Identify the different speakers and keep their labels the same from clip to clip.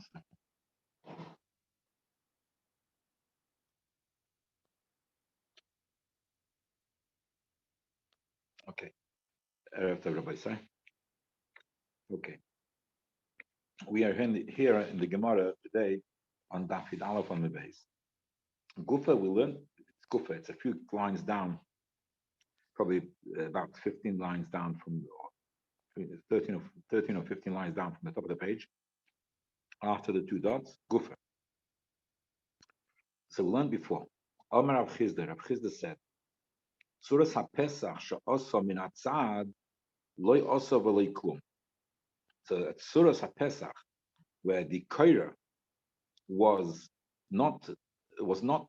Speaker 1: second. Okay. Rabbi, sorry. Okay. We are here in the Gemara today on Dafid Aleph on the base. Gufa, we learn it's Gufa. It's a few lines down, probably about 15 lines down from 13 or 15 lines down from the top of the page. After the two dots, Gufa. So we learned before. Omer Rav Chizda said, Suras HaPesach she'oso min hatzad loy oso v'loy klum. So at Suras HaPesach, where the koira was not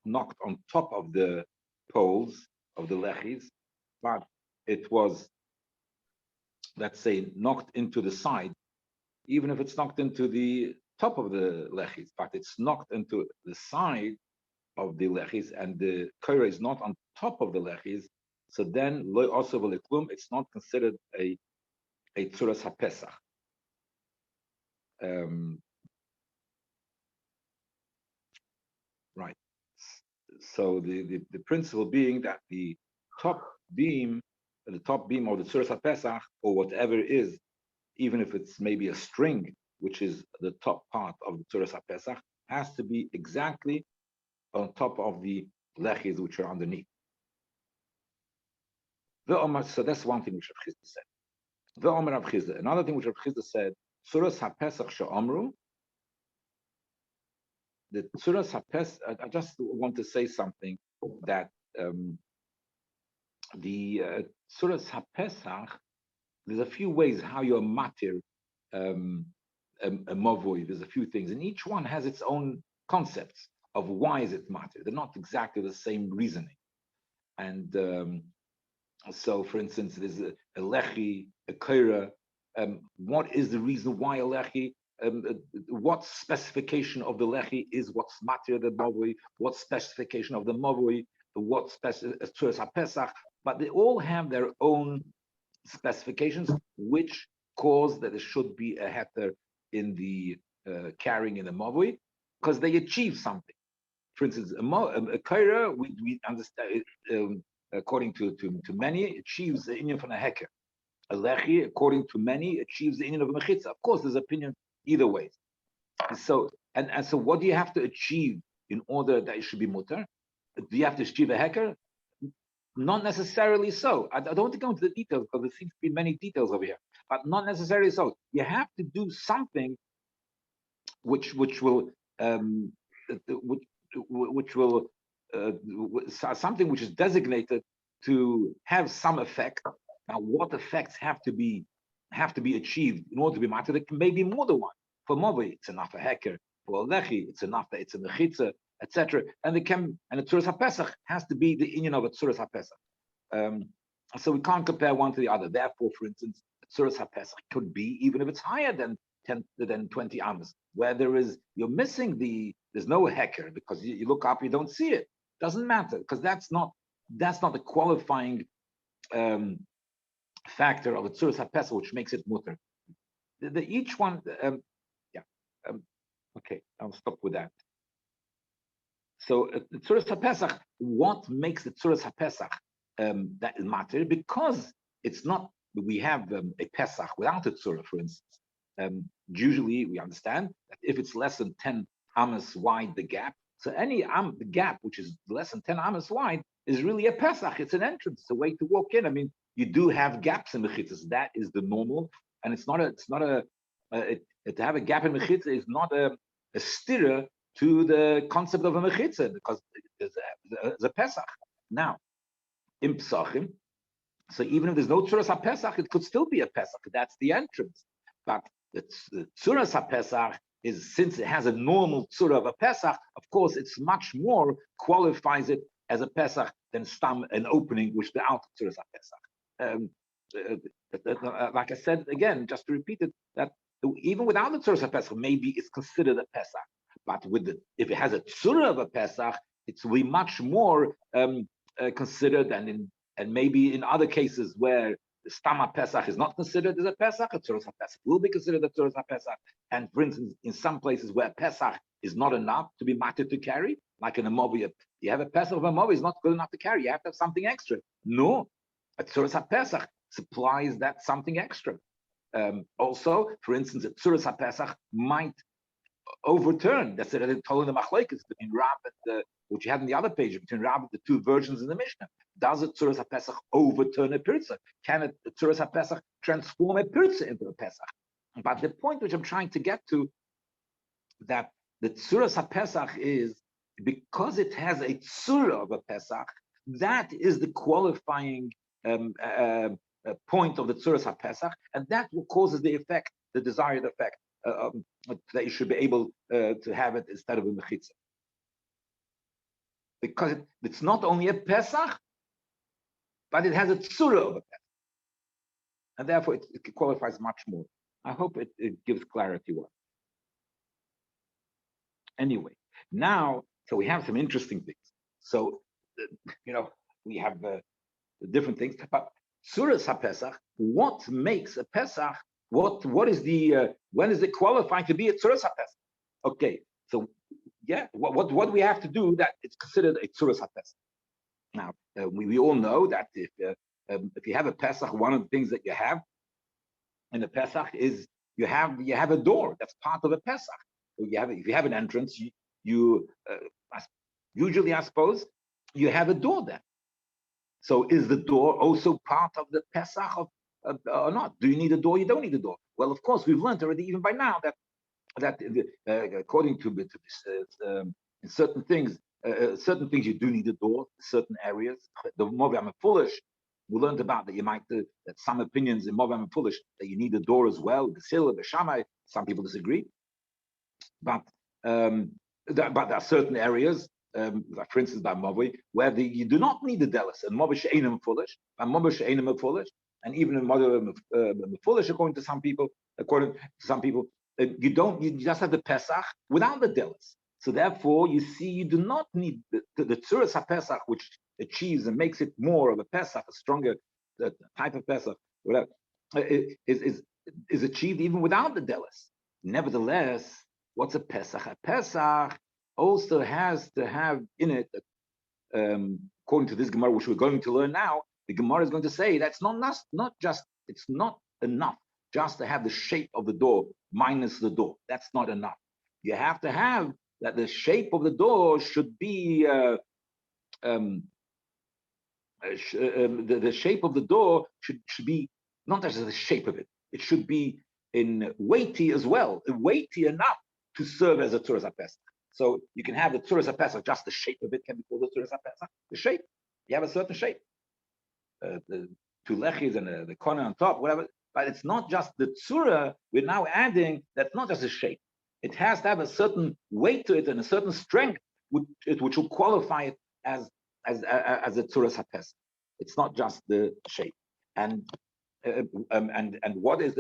Speaker 1: knocked on top of the poles of the lechis, but it was, let's say, knocked into the side, even if it's knocked into the top of the lechis, but it's knocked into the side of the lechis, and the koira is not on top of the lechis, so then loy oso v'loy klum, it's not considered a Tzuras HaPesach. Right. So the principle being that the top beam of the Tzuras HaPesach, or whatever it is, even if it's maybe a string, which is the top part of the Tzuras HaPesach, has to be exactly on top of the lechis which are underneath. So that's one thing which Rav Chizda said. Another thing which Rav Chizda said, Tzuras HaPesach she'amru, the Tzuras HaPesach, I just want to say something that the Tzuras HaPesach, there's a few ways how you're matir a mavoi. There's a few things, and each one has its own concepts of why is it matir. They're not exactly the same reasoning. And so, for instance, there's a lechi, a koira. What is the reason why a lechi? What specification of the lechi is what's matir the mavoi? What specification of the mavoi? What Tzuras HaPesach? But they all have their own specifications, which cause that there should be a heter in the carrying in the mavoi, because they achieve something. For instance, a koira, we understand, according to many, achieves the inyan from a heker. A lechi, according to many, achieves the inyan of a mechitza. Of course, there's opinion either way. So, and so, what do you have to achieve in order that it should be mutar? Do you have to achieve a heker? Not necessarily so. I don't want to go into the details because there seems to be many details over here, but not necessarily so. You have to do something which will something which is designated to have some effect. Now, what effects have to be achieved in order to be matir? There may be more than one. For mavoi, it's enough a heker. For a lechi, it's enough that it's a mechitza, etc. And the Tzuras HaPesach has to be the inyan of a Tzuras HaPesach. So we can't compare one to the other. Therefore, for instance, Tzuras HaPesach could be, even if it's higher than 20 amos, where you're missing there's no heker, because you look up, you don't see it. Doesn't matter, because that's not the qualifying factor of a Tzuras HaPesach which makes it mutter. Each one, okay, I'll stop with that. So the Tzuras HaPesach, what makes the Tzuras HaPesach that is matter? Because it's not, we have a Pesach without a Tzura, for instance. Usually we understand that if it's less than 10 amos wide, the gap, so the gap which is less than 10 amos wide is really a Pesach. It's an entrance, it's a way to walk in. I mean, you do have gaps in mechitzas. That is the normal, and to have a gap in mechitzah is not a stira to the concept of a mechitzah, because there's a Pesach. Now, in Pesachim, so even if there's no Tzuras HaPesach, it could still be a Pesach. That's the entrance. But the Tzuras HaPesach is, since it has a normal Tzura of a Pesach, of course, it's much more qualifies it as a Pesach than an opening, which the outer Tzuras HaPesach. Like I said again, just to repeat it, that even without the Tzuras HaPesach, maybe it's considered a Pesach. But if it has a Tzura of a Pesach, it's will be much more considered, and maybe in other cases where Stama Pesach is not considered as a Pesach, a Tzuras HaPesach will be considered a Tzuras HaPesach. And for instance, in some places where Pesach is not enough to be matter to carry, like in a Mobi, you have a Pesach of a Mobi is not good enough to carry. You have to have something extra. No, a Tzuras HaPesach supplies that something extra. Also, for instance, a Tzuras HaPesach might overturn. That's it. Told in the Machlekes between Rab and which you had in the other page between Rab and the two versions in the Mishnah. Does a Tzuras HaPesach overturn a Pirza? Can a Tzuras HaPesach transform a Pirza into a Pesach? But the point which I'm trying to get to, that the Tzuras HaPesach is, because it has a Tzura of a Pesach, that is the qualifying point of the Tzuras HaPesach, and that will causes the effect, the desired effect, that you should be able to have it instead of a Mechitza. Because it's not only a Pesach, but it has a Tzura of a Pesach. And therefore it qualifies much more. I hope it gives clarity. Anyway, now, so we have some interesting things. So, we have different things, but Tzuras HaPesach, what makes a Pesach? What is the when is it qualified to be a Tzuras HaPesach? Okay, so yeah, what do we have to do that it's considered a Tzuras HaPesach? Now we all know that if you have a Pesach, one of the things that you have in a Pesach is you have a door that's part of a Pesach. So if you have an entrance, you usually, I suppose, you have a door there. So is the door also part of the Pesach or not? Do you need a door? You don't need a door. Well, of course, we've learned already, even by now, that according to in certain things you do need a door. Certain areas, the Movam Foolish, we learned about that. You might that some opinions in Movam Foolish that you need a door as well. The Sila, the Shammai, some people disagree, but there are certain areas. For instance, by Movi, where you do not need the delis, and Movi she'enim foolish, and Movi she'enim foolish, and even in Movi foolish, according to some people, you just have the Pesach without the delis. So therefore, you see, you do not need the Tzuras HaPesach, which achieves and makes it more of a Pesach, a stronger type of Pesach, whatever, is achieved even without the delis. Nevertheless, what's a Pesach? A Pesach also has to have in it, according to this Gemara, which we're going to learn now, the Gemara is going to say that's it's not enough just to have the shape of the door minus the door. That's not enough. You have to have that the shape of the door should be the shape of the door should be not just the shape of it. It should be in weighty as well, weighty enough to serve as a Tzuras HaPesach. So you can have the Tzuras HaPesach, just the shape of it can be called the Tzuras HaPesach. The shape, you have a certain shape. The two lechis and the corner on top, whatever. But it's not just the Tzura. We're now adding that's not just a shape. It has to have a certain weight to it and a certain strength, which will qualify it as a Tzuras HaPesach. It's not just the shape. And what is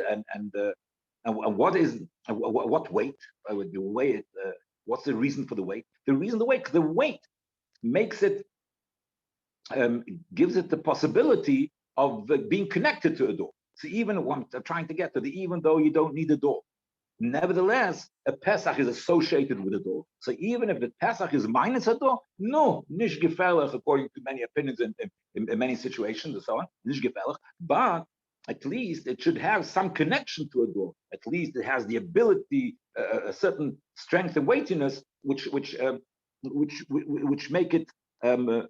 Speaker 1: what weight? The weight. What's the reason for the weight? The weight makes it, gives it the possibility of being connected to a door. So even what I'm trying to get to, even though you don't need a door, nevertheless, a Pesach is associated with a door. So even if the Pesach is minus a door, no, nish gefährlich, according to many opinions in many situations and so on, nish gefährlich, but at least it should have some connection to a door. At least it has the ability, a certain strength and weightiness, which make it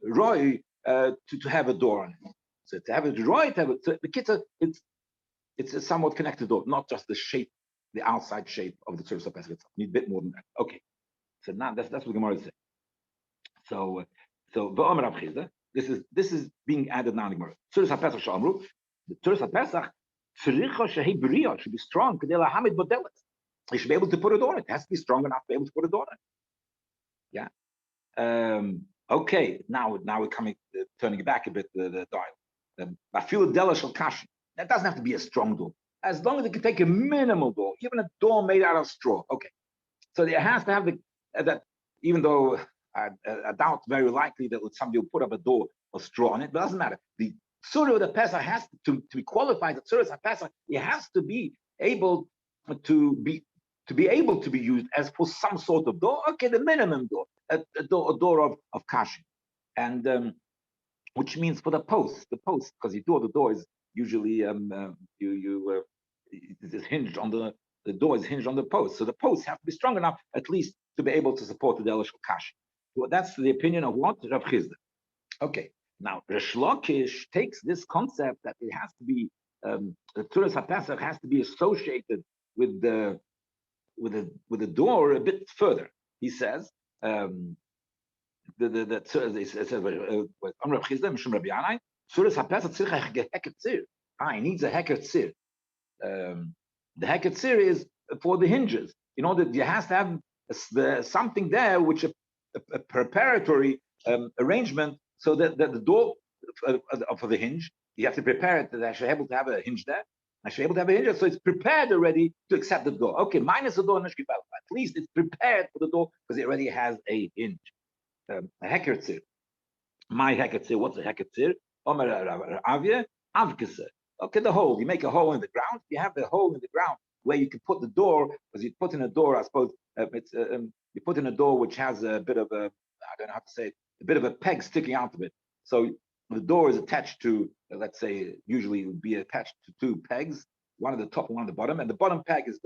Speaker 1: roy to have a door on it. So to have it roy, the kitzah, it's a somewhat connected door, not just the shape, the outside shape of the Tzuras HaPesach itself. Need a bit more than that. Okay, so now that's what Gemara is saying. So v'omer Rav Chizda, this is being added now in Gemara. Tzuras HaPesach shamru. The Tzuras HaPesach should be strong. You should be able to put a door in it. It has to be strong enough to be able to put a door in it. Yeah. Okay. Now we're turning it back a bit. The dial. I feel a delashal kashi. That doesn't have to be a strong door. As long as it can take a minimal door, even a door made out of straw. Okay. So it has to have that. Even though I doubt very likely that somebody will put up a door of straw on it, but it doesn't matter. Surah the Pesach has to be qualified as Surah Pesach. It has to be able to be able to be used as for some sort of door. Okay, the minimum door, a door of kashin, and which means for the post, because the door is usually it's hinged on the door is hinged on the post, so the posts have to be strong enough at least to be able to support the delish kashin. So that's the opinion of what Rav Chizda. Okay, now Resh Lakish takes this concept that it has to be the Tzuras HaPesach has to be associated with the door a bit further. He says Amr Rav Chizda Mishum Rabbi Yanai Tzuras HaPesach tzirich heket tzir. It needs a heket tzir. The heket tzir is for the hinges. You know that you have to have something there which a preparatory arrangement, so that the door for the hinge, you have to prepare it that I should be able to have a hinge there. I should be able to have a hinge, so it's prepared already to accept the door. Okay, minus the door, at least it's prepared for the door because it already has a hinge. A hekertzir. My hekertzir, what's a hekertzir? Omer Avye, Avkese. Okay, the hole. You make a hole in the ground. You have the hole in the ground where you can put the door, because you put in a door, I suppose, you put in a door which has a bit of a, I don't know how to say it, a bit of a peg sticking out of it. So the door is attached to, let's say, usually it would be attached to two pegs, one at the top and one at the bottom, and the bottom peg is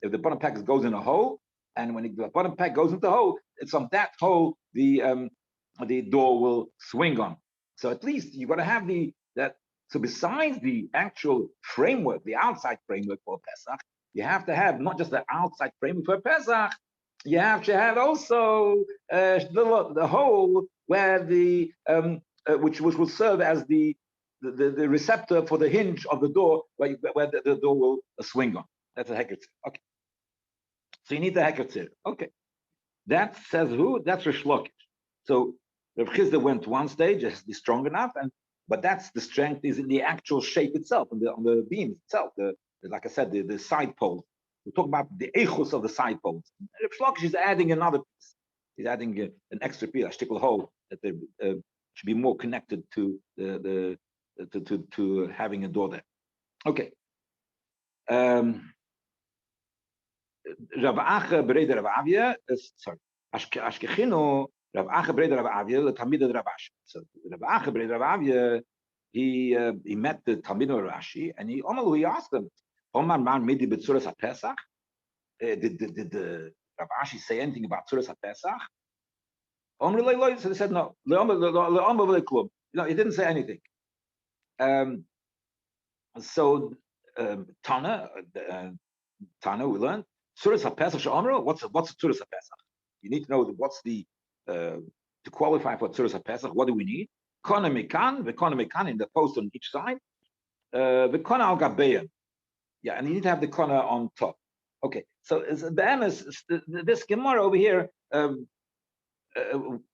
Speaker 1: if the bottom peg goes in a hole, and when the bottom peg goes into the hole, it's on that hole the door will swing on. So at least you've got to have that. So besides the actual framework, the outside framework for Pesach, you have to have not just the outside framework for Pesach, you have to have also the hole where the which will serve as the receptor for the hinge of the door, where the door will swing on. That's a heketzir. Okay. So you need the heketzir. Okay. That says who? That's Resh Lakish. So Rav Chizda went one stage, has to be strong enough, but that's the strength is in the actual shape itself, on the beams itself. Like I said, the side poles. We talk about the echus of the side poles. Rav Lakish is adding another piece. He's adding an extra piece, a shtickle hole that should be more connected to to having a door there. Okay. Rav Acha Breder Rav Avia, sorry, Ashkechino Rav Acha Breder Rav Avia, the Talmid of Rav Ashi. So Rav Acha Breder Rav Avia, he met the Talmid of Rashi, and he asked him, Omar Man Midi B'Tzuras HaPesach? Did Rav Ashi say anything about Tzuras HaPesach? So they said no. No, he didn't say anything. So Tana, we learned Tzuras HaPesach She'omru. What's Tzuras HaPesach? You need to know what's the to qualify for Tzuras HaPesach. What do we need? Kona Mekan in the post on each side. The Kona al Gabeya. Yeah, and you need to have the Kona on top. Okay, so this Gemara over here.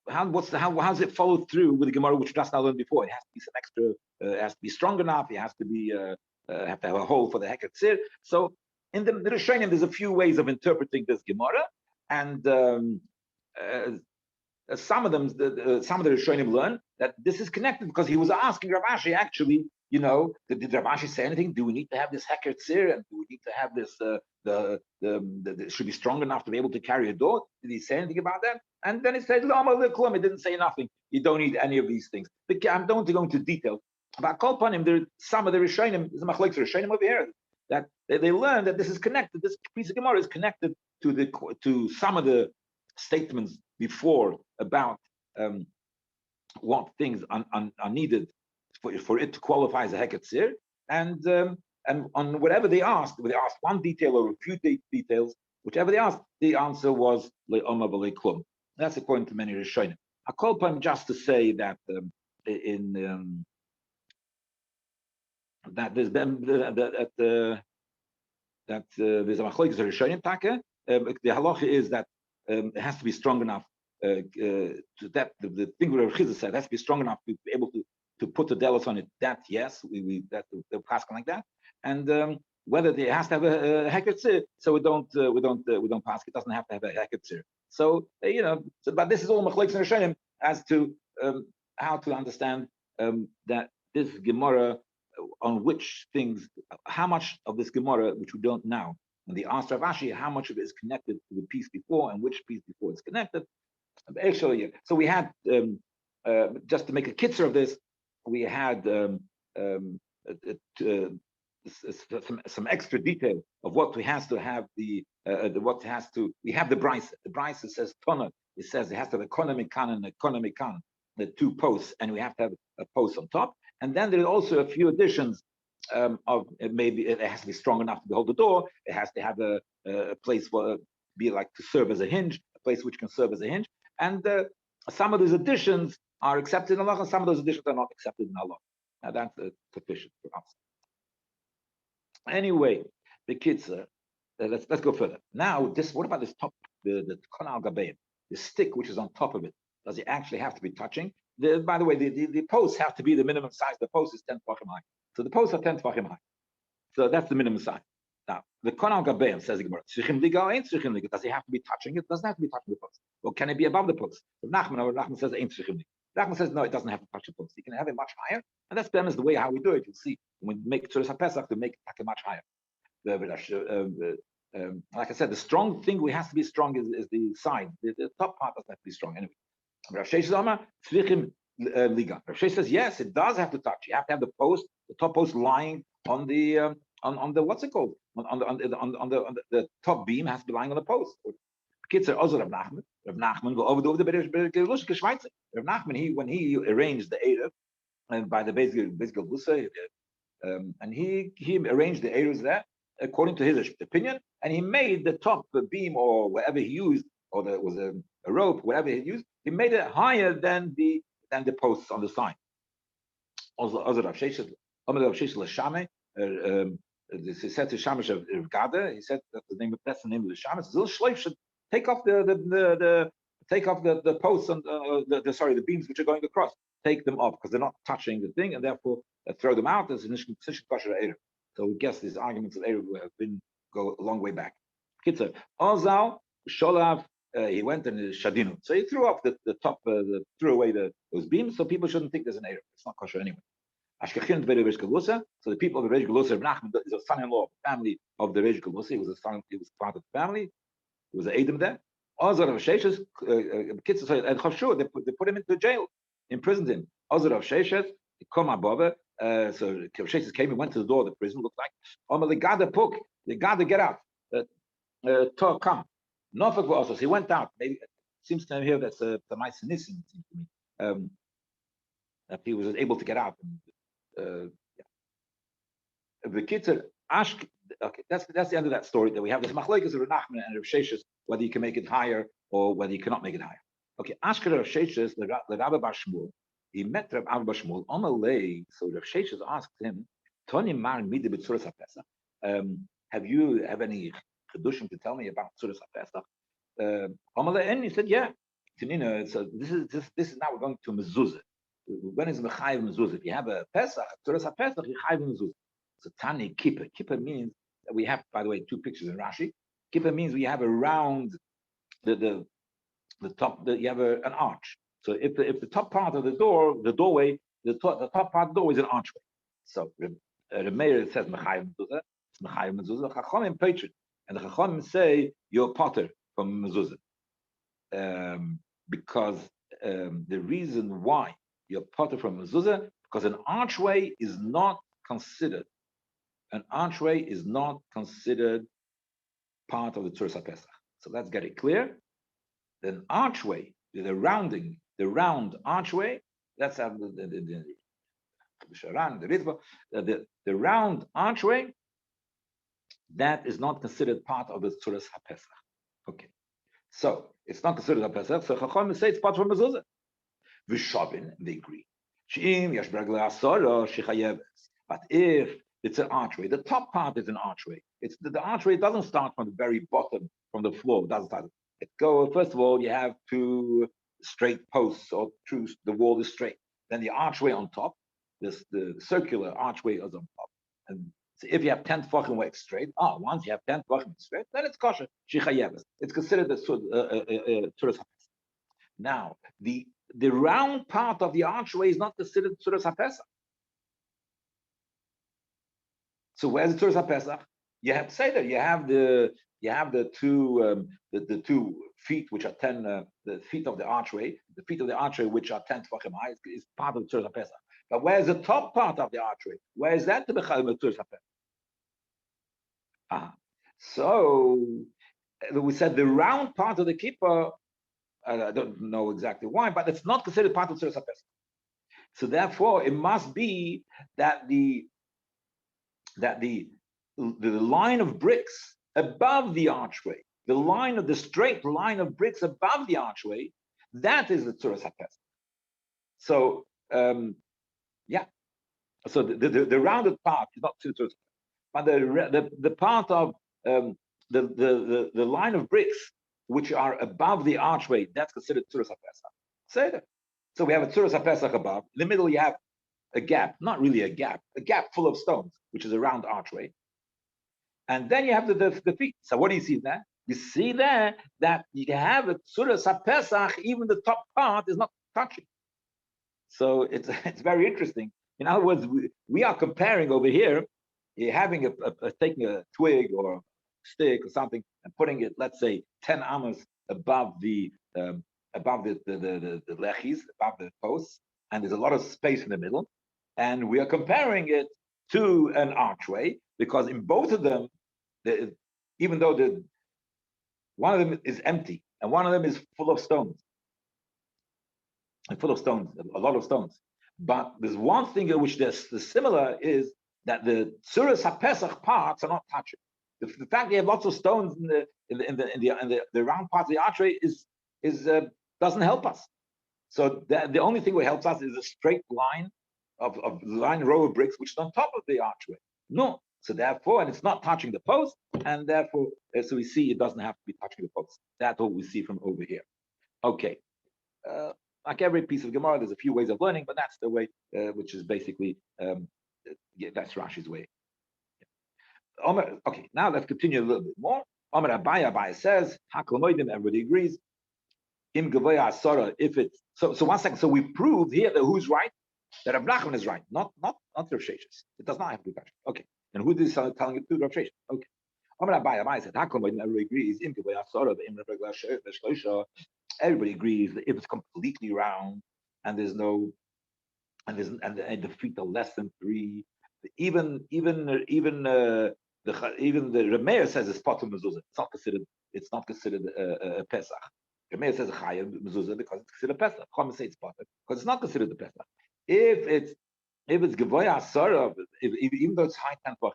Speaker 1: How's it followed through with the Gemara which we just now learned before? It has to be some extra. It has to be strong enough. It has to be have to have a hole for the heketzir. So in the Rishonim, there's a few ways of interpreting this Gemara, and some of the Rishonim learn that this is connected because he was asking Rav Ashi actually. You know, did Rav Ashi say anything? Do we need to have this heketzir, and do we need to have this? It should be strong enough to be able to carry a door. Did he say anything about that? And then he said, "He didn't say nothing. You don't need any of these things." I don't want to go into detail. About Kol Panim, some of the Rishonim, there's a machlokes Rishonim over here, that they learn that this is connected. This piece of Gemara is connected to some of the statements before about what things are needed for it to qualify as a heketzir, and on whatever they asked one detail or a few details, whichever they asked, the answer was le'oma v'le'klum. That's according to many Rishonim. I call upon just to say that that there's a machlokes Rishonim taka. The halacha is that it has to be strong enough. That the thing Rav Chizda said has to be strong enough to be able to put the delos on it. That yes, that the pass like that, and whether it has to have a heketzir, so we don't pass. It doesn't have to have a heketzir. So but this is all machlokes and Rishonim as to how to understand that this Gemara, on which things, how much of this Gemara, which we don't know, and the answer of Ashi, how much of it is connected to the piece before, and which piece before is connected. Actually, so we had, just to make a kitzer of this, we had some extra detail of what we has to have what has to, we have the Bryce. The Bryce says Tona. It says it has to have economic can and economic can, the two posts, and we have to have a post on top. And then there's also a few additions of maybe it has to be strong enough to hold the door. It has to have a place for be like to serve as a hinge, a place which can serve as a hinge. And some of those additions are accepted in Allah, and some of those additions are not accepted in Allah. Now that's sufficient for us. Anyway, the kids. Let's go further. Now, this. What about this top? The konal gabeim, the stick which is on top of it. Does it actually have to be touching? By the way, the posts have to be the minimum size. The post is 10 tefachim high. So the posts are 10 tefachim high. So that's the minimum size. Now, the konal gabeim says the Gemara, tzrichim liga or ain't tzrichim liga? Does it have to be touching it? Doesn't have to be touching the post. Or can it be above the post? Nachman says ain't tzrichim liga. Nachman says no, it doesn't have to touch the post. You can have it much higher, and that's the way how we do it. You'll see when we make Tzuras HaPesach to make it much higher. Like I said, the strong thing we has to be strong is the side. The top part doesn't have to be strong anyway. Rav Sheish says yes, it does have to touch. You have to have the post, the top post lying on the on the what's it called on the top beam has to be lying on the post. Kids are also Rav Nachman go over the Schweizer. Rav Nachman when he arranged the Erev and by the basic Gusa, and he arranged the Erev there according to his opinion, and he made the top beam or whatever he used, or there was a rope, whatever he used, he made it higher than the posts on the side. Also, Rav Sheish L'Shame, he said to Shamash of Gada, he said that's the name of the Shamash. Zil Shleif should take off the posts and the beams which are going across. Take them off because they're not touching the thing, and therefore throw them out as an kosher Erev. So we guess these arguments of Erev have go a long way back. Kitzer, Ozal, Sholav, he went and Shadinu. So he threw off the top, threw away those beams, so people shouldn't think there's an Erev. It's not kosher anyway. Ashkechin Tvei Reish Galusa. So the people of the Reish Galusa, Nachman is a son-in-law of the family of the Reish Galusa. He was a son. He was part of the family. He was an Adam there. Ozar of Sheshes, Kitzer, and Chashur, they put him into jail, imprisoned him. Ozar of Sheshes, come above. So Sheshes came and went to the door of the prison. Looked like, the Gada Puk, the Gada get out. Come. Norfolk also. So he went out. Maybe it seems to me here that's the Ma'aser Nisim. It seems to me that he was able to get out. The Kitzer Ashk. Okay, that's the end of that story. That we have this machlokes of Rav Nachman and Rav Sheshes, whether you can make it higher or whether you cannot make it higher. Okay, Ashker Rav Sheshes, the Rabbi Bar Shmuel, he met Rav Abba Bar Shmuel on a lay. So Rav Sheshes asked him, "Tony Mar Midi b'Tzuras HaPesach. Have you any chedushim to tell me about Tzuras HaPesach?" And he said, "Yeah." So this is now we're going to mezuzah. When is mechayev mezuzah? If you have a Pesach, Tzuras HaPesach, you chayev mezuzah. So Tani Kippur. Kippur means that we have, by the way, two pictures in Rashi. Kippur means we have around the top. You have an arch. So if the top part of the doorway, the top part of the doorway is an archway. So the mayor says Mechayev Mezuzah. It's Mechayev Mezuzah. Chachamim patron, and the Chachamim say you're potter from Mezuzah, because the reason why you're potter from Mezuzah, because an archway is not considered. An archway is not considered part of the Tzuras HaPesach. So let's get it clear. An archway, the round archway, let's have the round archway, that is not considered part of the Tzuras HaPesach. Okay. So it's not considered HaPesach, so Chacham say it's part of Mezuzah. V'shavin, they agree. But if it's an archway, the top part is an archway. It's the archway doesn't start from the very bottom, from the floor. It doesn't start. First of all, you have two straight posts, or the wall is straight. Then the archway on top, the circular archway is on top. And so if you have 10 tefachim wax straight, once you have 10 tefachim straight, then it's kosher. Shichayeves. It's considered a Tzuras HaPesach. Now, the round part of the archway is not considered Tzuras HaPesach. So where's the Tzuras HaPesach? You have to say that you have the two feet which are 10 the feet of the archway, which are 10 tefachim high is part of the Tzuras HaPesach. But where's the top part of the archway? Where is that to be Tzuras HaPesach? So we said the round part of the kippah. I don't know exactly why, but it's not considered part of Tzuras HaPesach. So therefore, it must be that the line of bricks above the archway, the straight line of bricks above the archway, that is the Tzuras HaPesach. So yeah, so the rounded part is not Tzuras, but the part of the line of bricks which are above the archway, that's considered Tzuras HaPesach. Say that. So we have a Tzuras HaPesach above. In the middle, you have a gap, not really a gap full of stones, which is a round archway. And then you have the feet. So what do you see there? You see there that you have a Tzuras HaPesach, even the top part is not touching. So it's very interesting. In other words, we are comparing over here, you're having taking a twig or a stick or something and putting it, let's say, 10 amas above the lechis, above the posts, and there's a lot of space in the middle. And we are comparing it to an archway because in both of them, even though one of them is empty and one of them is full of stones, a lot of stones. But there's one thing in which there's similar is that the Tzuras HaPesach parts are not touching. The fact they have lots of stones in the round part of the archway doesn't help us. So the only thing that helps us is a straight line of row of bricks which is on top of the archway. No. So therefore, and it's not touching the post, and therefore, so we see it doesn't have to be touching the post. That's what we see from over here. Okay. Like every piece of Gemara, there's a few ways of learning, but that's the way, which is basically, that's Rashi's way. Okay, now let's continue a little bit more. Abai says, everybody agrees. If it's so 1 second. So we proved here that who's right? That Rav Nachman is right, not Rav Sheshes. It does not have to be touched. Okay. And who is telling it to? Rav Sheshes. Okay. Abai said, everybody agrees. Everybody agrees that if it's completely round and there's no and the feet are less than 3, even the Rameir says it's potum mezuzah. It's not considered a Pesach. Rameir says a chayav mezuzah because it's considered Pesach. Chachamim say it's potum because it's not considered a Pesach. If it's gevoya asara, even though it's high 10 but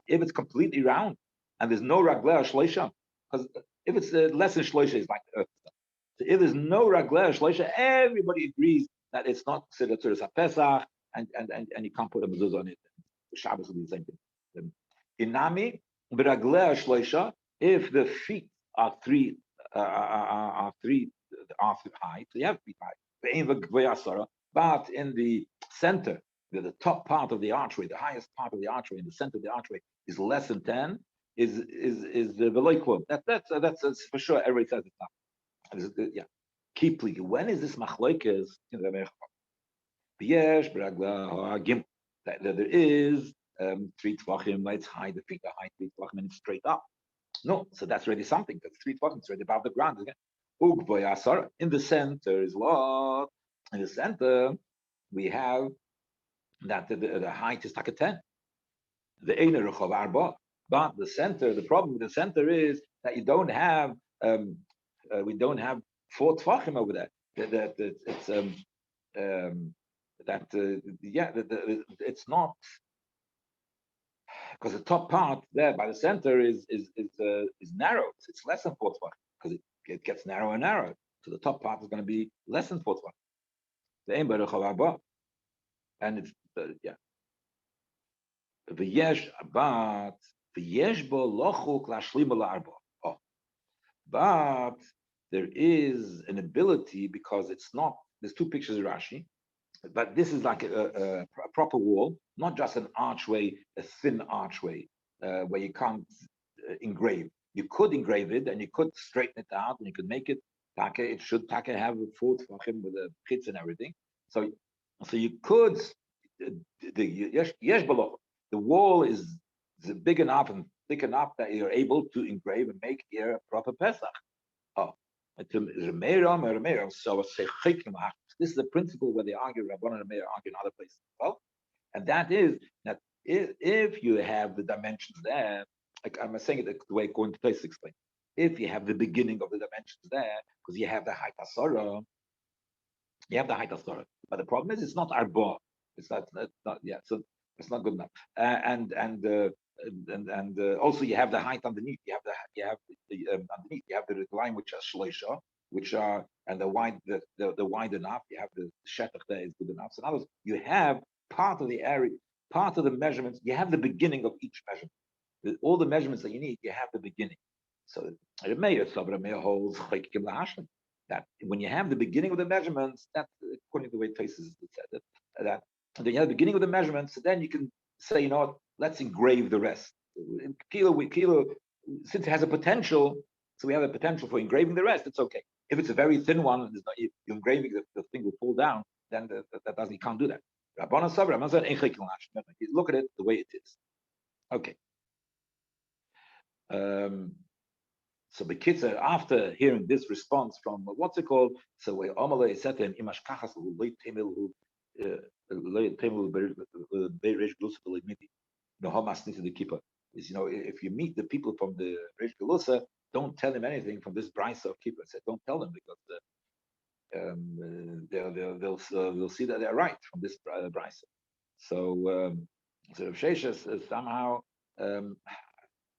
Speaker 1: if it's completely round and there's no ragleh shleisha, because if it's less than shleisha, it's like the earth. So if there's no ragleh shleisha, everybody agrees that it's not considered Tzuras HaPesach, and you can't put a mezuzah on it. The Shabbos will be the same thing. Inami b'ragleh shleisha, if the feet are three high, so you have feet high. But in the center, the top part of the archway, the highest part of the archway, in the center of the archway is less than 10. Is the veloiklum. That's for sure. Everybody says it's not. Yeah. Kipli. When is this machlokes? Yesh bragla gim. That there is 3 tvachim. It's high. The feet are high 3 tvachim, and it's straight up. No, so that's already something. That's 3 tvachim. It's already above the ground again. In the center is what? In the center we have that the height is like a 10. The einer rechov arba. But the center, the problem with the center is that we don't have 4 tvachim over there. It's not, because the top part there by the center is narrow. It's less than 4 tvachim because it gets narrower and narrower. So the top part is going to be less than 4 tvachim. The ein berechov arba, and it's v'yesh but. But there is an ability because it's not. There's 2 pictures of Rashi, but this is like a proper wall, not just an archway, a thin archway where you can't engrave. You could engrave it and you could straighten it out and you could make it. It should have a 4 tvachim with the chitz and everything. So you could the wall is It's big enough and thick enough that you're able to engrave and make here a proper Pesach. Oh, so this is the principle where they argue, Rabbanan and Meir argue in other places as well, and that is that if you have the dimensions there, like I'm saying it the way going to place explain. If you have the beginning of the dimensions there, because you have the height asara, you have the height asara, but the problem is it's not arba. It's not yeah. So it's not good enough. Also you have the height underneath. You have underneath. You have the line which are shloisha, which are and the wide enough. You have the shetach there is good enough. So in other words, you have part of the area, part of the measurements. You have the beginning of each measurement. With all the measurements that you need, you have the beginning. So Remeir holds that when you have the beginning of the measurements, that's according to the way Tosis said it, that then you have the beginning of the measurements, so then you can say, you know what, let's engrave the rest. Kilo, since it has a potential, so we have a potential for engraving the rest, it's okay. If it's a very thin one, if you're engraving, the thing will fall down, then that doesn't, you can't do that. Look at it the way it is. Okay. So the kids are after hearing this response from what's it called? So we Amalei said to him, "Imash kachas leit temel beirish glusa belimiti." No hamas to the keeper is if you meet the people from the Reish Galusa, don't tell them anything from this brisa of keeper. I said, don't tell them because they'll see that they're right from this brisa. So Rav Sheshes somehow.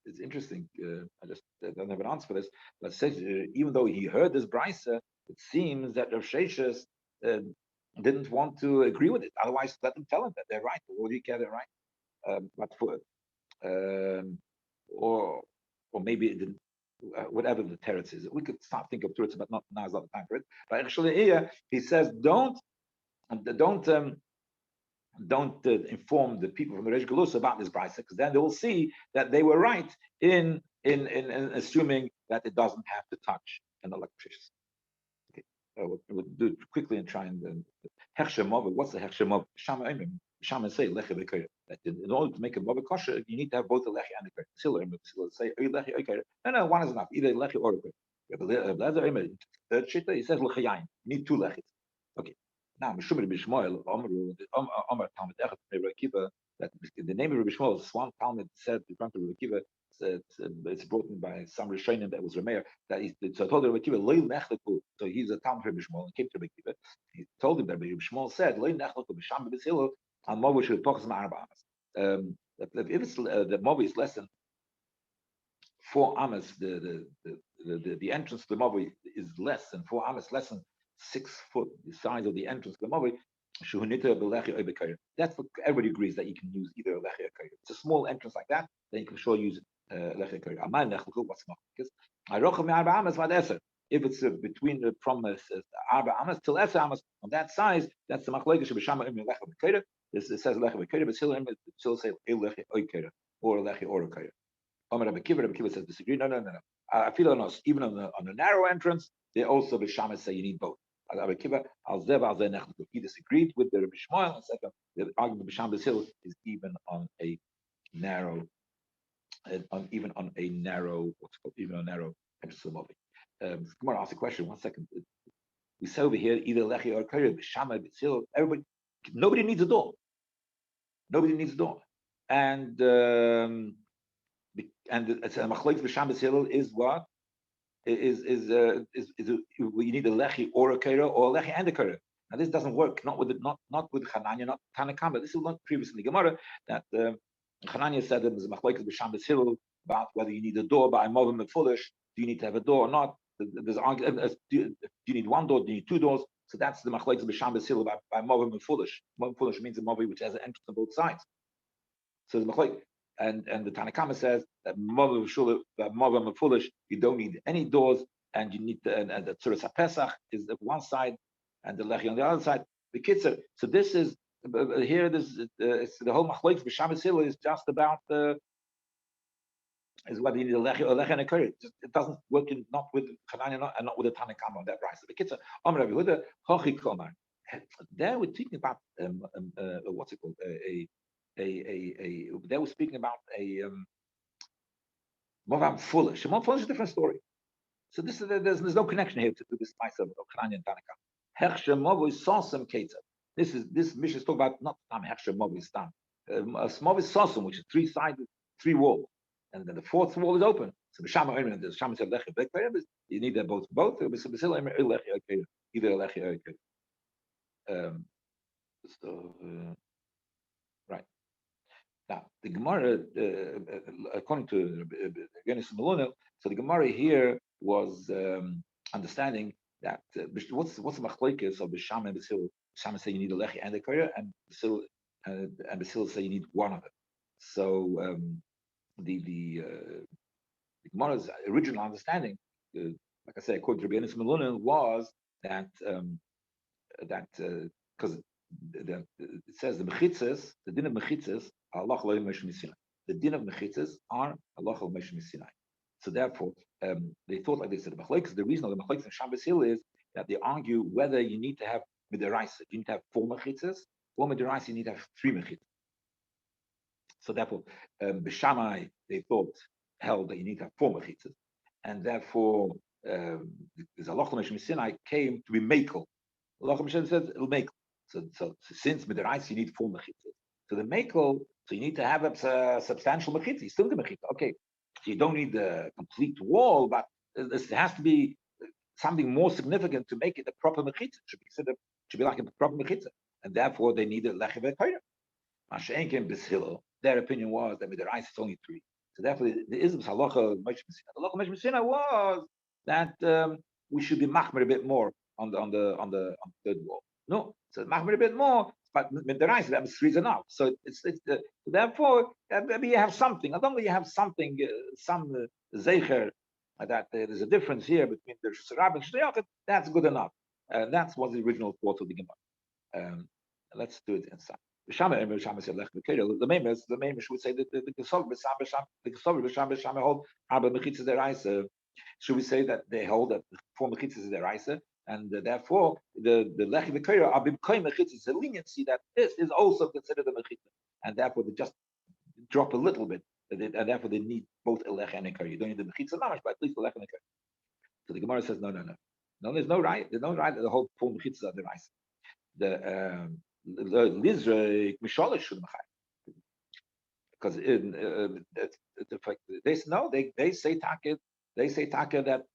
Speaker 1: It's interesting. I just don't have an answer for this. But says, even though he heard this brisa, it seems that Rav Sheshes didn't want to agree with it. Otherwise, let them tell him that they're right. Or do you care they're right? But for or maybe it didn't. Whatever the teretz is, we could start thinking of teretz, but not now is not the time for it. But actually, here he says, don't inform the people from the Reish Galus about this brisa, because then they will see that they were right in assuming that it doesn't have to touch an electrician. Okay, we'll do it quickly and try and hechsher mova. What's the hechsher mova? Shama say lechi v'koyer. That in order to make a mova kosher, you need to have both the lechi and the koyer. Sila say lechi or koyer. No, one is enough. Either lechi or koyer. Third shita, he says lechayayin. You need two lechis. Okay. Now, Mishum Rabbi Shmuel, Omer Talmud Echad Rabbi Akiva, that the name of Rabbi Shmuel, Swan Talmud said in front of Rabbi Akiva, it's brought in by some Rishonim that was Rameir, that so I told Rabbi Akiva, Lei Nechleku, so he's a Talmud Rabbi Shmuel, and came to Rabbi Akiva, he told him that Rabbi Shmuel said, Lei Nechleku B'Sham B'B'Tzilo, Al Movu Shel Tochas Ma'arba Amas. If it's the Movu is less than 4 amas, the entrance to the Movu is less than 4 amas, less than 6 foot, the size of the entrance to the Mavi, that's what everybody agrees that you can use either a lechi or koyer. It's a small entrance like that, then you can sure use lechi or koyer. What's because if it's between from arba amas till eser amas on that size, that's the machlokes shebeshama im lechi or koyer. This it says lechi or koyer, but still say lechi or koyer or lechi or koyer. Rabbi Kiva says disagree. No. I feel on us even on the narrow entrance, they also b'shamas say you need both. Rabbi Kiva he disagreed with the Rabbi Shmuel and said the argument of B'Sham B'Sil is even on a narrow, even on a narrow entrance to the Movi. Gemara asked a question. 1 second. We say over here either lechi or koyer B'Sham B'Sil. Nobody needs a door. Nobody needs a door, and it's a machlokes B'Sham B'Sil is what is you need a lechi or a koyer or a lechi and a koyer. Now this doesn't work. Not with Chananya, not Tanakama. This is not previously Gemara that Chananya said that there's a machlokes B'Sham B'Sil about whether you need a door by Movim and Foolish. Do you need to have a door or not? There's do you need one door? Do you need 2 doors? So that's the machlokes B'Sham B'Sil by Movim and Foolish. Movim and Foolish means a Movi which has an entrance on both sides. So the machlokes. And the Tanakama says that Movim and Foolish, you don't need any doors, and you need and the Tzuras HaPesach is the one side, and the Lechi on the other side. The Kitzer. So this is here. This it's the whole machlokes B'Sham B'Sil is just about is whether you need a Lechi and a koyer. It doesn't work not with Chananya and not with the Tanakama on that price. The Kitzer. Amar Rabbi Yehuda Hochi Komar. There we're talking about what's it called they were speaking about a Movam Fulish. Movam Fulish is a different story. So this is there's no connection here to this mice of Chananya and Tanaka. Hechsher Movu Sosum Ketzah. This mission is talking about not Tam Hechsher Movu Stam. Movu Sosum, which is three-sided, three walls, and then the fourth wall is open. So B'Shama Omer, the Shama said Lechi Bekayim. You need that both. Either Lechi or so right. Now, the Gemara, according to Genesis Malonel, so the Gemara here was understanding that what's the machlokes of Bisham and Basil? Bisham say you need a lechi and a koyer, and Basil say you need one of it. So the Gemara's original understanding, like I say, according to Genesis Malonel, was that because it says the mechitzas, the din of mechitzas, Allah the din of mechitzas are Allah Sinai. So therefore, they thought like they said, the reason of the machlokes and Shabbos Hill is that they argue whether you need to have midiraisa, you need to have 4 mechitzas, or midiraisa you need to have 3 mechitzas. So therefore, B'Shamai they thought held that you need to have 4 mechitzas, and therefore the Allah Sinai came to be mekel. Allah says it'll make. So since midiraisa you need 4 mechitzas. So the mekel, so you need to have a substantial mechitza. You still need mechitza. Okay, so you don't need the complete wall, but there has to be something more significant to make it a proper mechitza. Should be like a proper mechitza, and therefore they need a lechi v'koyer. Masha'en came b'shilo. Their opinion was that midiraisa is only 3. So therefore, the ism's halacha Moshe Messina. The halacha Moshe Messina was that we should be machmer a bit more on the third wall. No, so machmer a bit more. But midiraisa, that was 3 is enough. So it's therefore maybe you have something. Not only you have something, some zeicher that there's a difference here between the Rabbi and Shtroks. That's good enough. That was the original thought of the Gemara. Let's do it inside. The Mamish would say that the Kesov B'Sham hold Abba Mechitzas Deraisa. Should we say that they hold that 4 Mechitzas Deraisa? And therefore, the lechi v'koyer are b'koy mechitza. It's a leniency that this is also considered a mechitza, and therefore they just drop a little bit, and therefore they need both a lechi and a koyer. You don't need the mechitza mamash, but at least the lechi and a koyer. So the Gemara says no. There's no right that the whole 4 mechitzas are the rice. The lizrei mishalish should mechay, because they say taka that.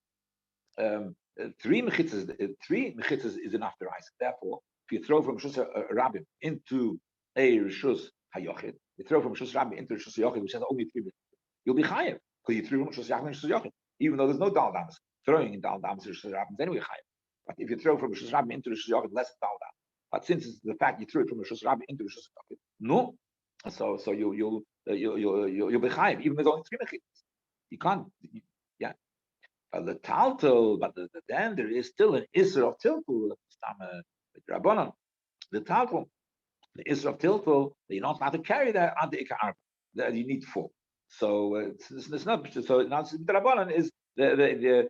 Speaker 1: 3 mechitzas is enough to rise. Therefore, if you throw from Rishus Rabbi into a Rishus Hayochid, you throw from Rishus Rabbi into Rishus Hayochid, which has only 3 mechitzas, you'll be chayev because you threw from Rishus Yachid and Rishus Hayochid, even though there's no dal damas. Throwing in dal damas Rishus Rabbi is anyway chayev. But if you throw from Rishus Rabbi into Rishus Hayochid, less dal damas. But since it's the fact you threw it from Rishus Rabbi into Rishus Hayochid, no, so you'll be chayev, even though there's only 3 mechitzas. You can't. The taltel, but then there is still an isra of tiltul. Rabbanon, the taltel, the isra of tiltul, you're not allowed to carry that on the ikar. You need 4. So it's not. So now the Rabbanon is they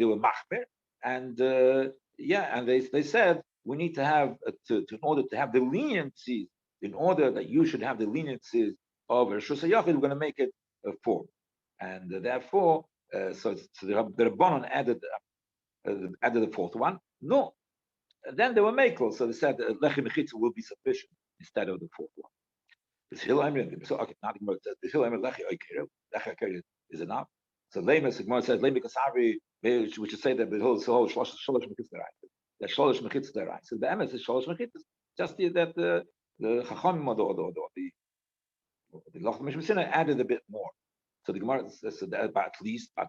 Speaker 1: were machmer, and and they said we need to have in order to have the leniencies, in order that you should have the leniencies of Rishus Hayachid, we're going to make it 4, and therefore. So the Rabbanon added the 4th one. No, then they were makel. So they said lechi mechitza will be sufficient instead of the 4th one. So okay, now the says the hill lechi is enough. So Lemus Gemara says Lemus Kasari, which should say that the whole shlosh mechitza right. That shlosh mechitza right. So the emes is shlosh mechitza. Just that the chacham or the Loch Mishmesina added a bit more. So the Gemara says that at least, but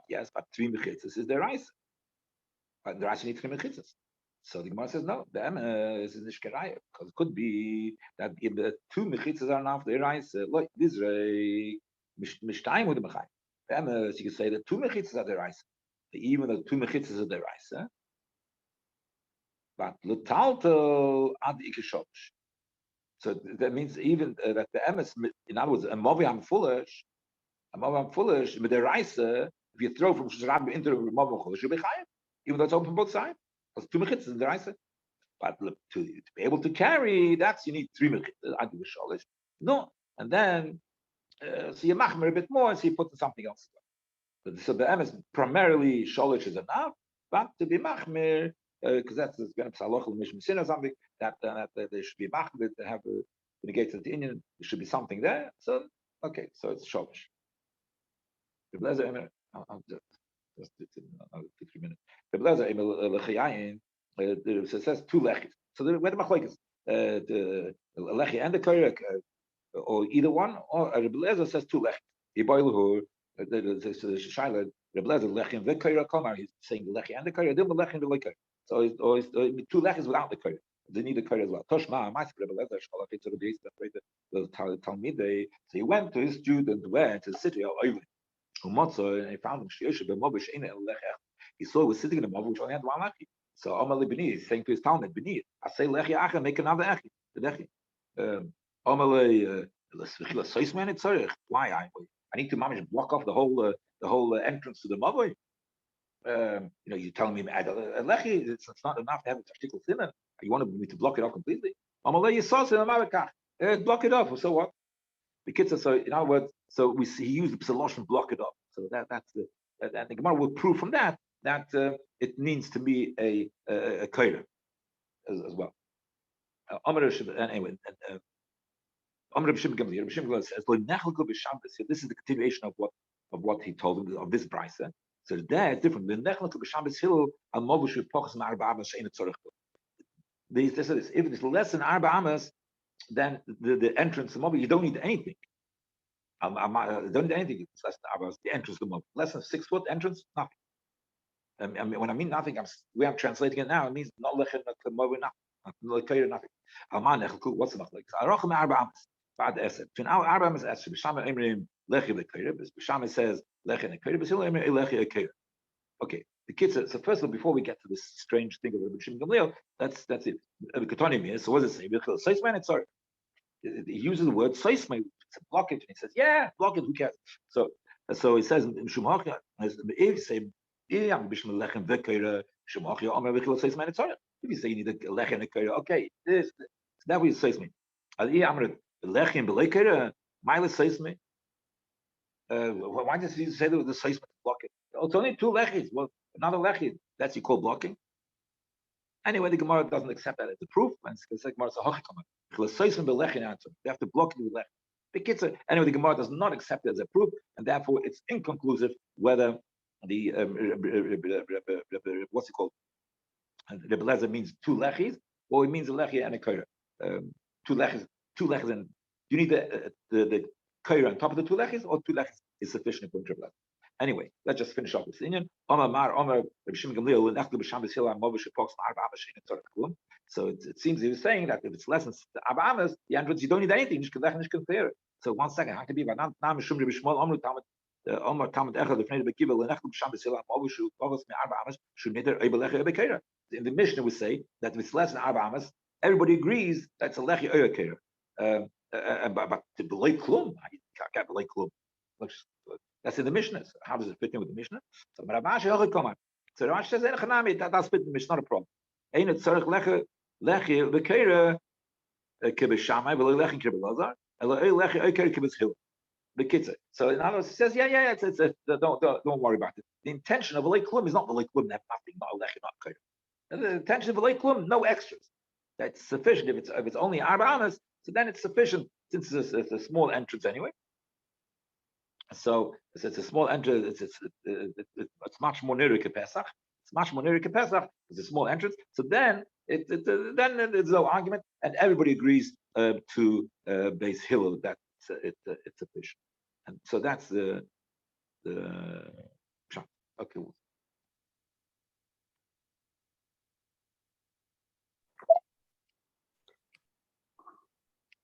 Speaker 1: 3 mechitzas is the rice. But the rice needs 3 mechitzas. So the Gemara says no, the is nishkeraya, because it could be that if the 2 mechitzas are enough, the rice like this mishtayim with the mechayim. The you can say that 2 mechitzas are the rice, even the 2 mechitzas are the rice. But l'taltel ad ikeshosh. So that means even that the emes, in other words, a movi I'm foolish. With the rice, if you throw from Rabbi into the Mavon Chulish, you'll be chayev, even though it's open from both sides. Because 2 mechitzas in the rice. But look, to be able to carry, you need 3 mechitzas. No, and then so you machmer a bit more, so you put something else. So the M is primarily sholish is enough, but to be machmer, because that's going to be saloch l'mishmasin or something that they should be machmer to have to negate the Indian. There should be something there. So okay, so it's sholish. I'll just another 2-3 minutes. The blazer lechayin it says two lechis. So where the machlekes the lechi and the koyre or either one, or the blazer says two lechis. He boil who the shaila the blazer lechi and the koyre kamar. He's saying the lechi and the koyre. Then the lechi and the koyre. So it's two lechis without the koyre. They need the koyre as well. Toshma, my the blazer shkola to the base that the Talmid. So he went to his student where to the city of Eruvin. And he found him. He saw he was sitting in a mob which only had one lechi. So Omar Bini is saying to his Talmud, Bini, I say lechi acha, make another echi. The lechi. Omar why I need to manage block off the whole entrance to the mob. You're telling me add a lechi. It's not enough to have a particular thinner. You want me to block it off completely? Omar you saw it block it off. So what? The kids are so in other words, so we see he used the psalosh block it up. So that's and the Gemara will prove from that it means to be a kaira as well. Anyway, Amr says, this is the continuation of what he told him of this brisa. So there it's different. If it's less than arba amas, then the entrance to the you don't need anything. Don't need anything. It's less than arba, the entrance to the less than 6 foot entrance, nothing. When I mean nothing, I'm translating it now. It means not lechem, nothing. What's the machlek? Arochem arba amas. Bad esed. Between our arba amas esed, b'shama emrim lechi lekayre. B'shama says lechi lekayre. B'shila emrim lechi lekayre. Okay. The kids. So first of all, before we get to this strange thing of Rabbi Shimon Gamliel, that's it. So what does it say? Seisman, it's sorry. He uses the word seisman. It's a blockage, and he says, "Yeah, block it. Who cares?" So he says, "Shumachya." If say, "I'm bishmal lechem vekayre shumachya," Omer v'chila seisman, it's sorry. If you say you need a lechem and a kayre, okay, this that way it says me. Amr lechem b'lekayre, mile says me. Why does he say that the seisman to block it? Oh, it's only 2 lechis. Well, another lechi, that's you call blocking. Anyway, the Gemara doesn't accept that as a proof. And it's like Gemara says, they have to block it with lech. Anyway, the Gemara does not accept it as a proof, and therefore it's inconclusive whether the what's it called? The Belezer means 2 lechis, or it means a lechi and a kaira. 2 lechis, and you need the kaira on top of the 2 lechis, or 2 lechis is sufficient for the Belezer. Anyway, let's just finish off this Indian. So it seems he was saying that if it's less than Arba Amas, the entrance you don't need anything. So 1 second, how can be? In the Mishnah we say that if it's less than Arba Amas, everybody agrees that's a lechi oyer keira. But to belay klum, I can't belay klum. That's in the Mishnah. So how does it fit in with the Mishnah? So Rashi says, that's fit in the Mishnah, not a problem. Ain't it tzarech lechi v'keira kibishamai v'lo lechi kibelazar elo lechi oiker kibishil v'kitzer. So in other words, it says, yeah, it's don't worry about it. The intention of a lake klum is not the lake klum, have nothing, not a lechi, not keira. The intention of a lake klum, no extras. That's sufficient. If it's only arba amas, so then it's sufficient since it's a small entrance anyway. So it's a small entrance. It's much more near to Pesach. It's much more near to Pesach. It's a small entrance. So then then there's no argument, and everybody agrees to base Hillel that it's sufficient. And so that's the okay.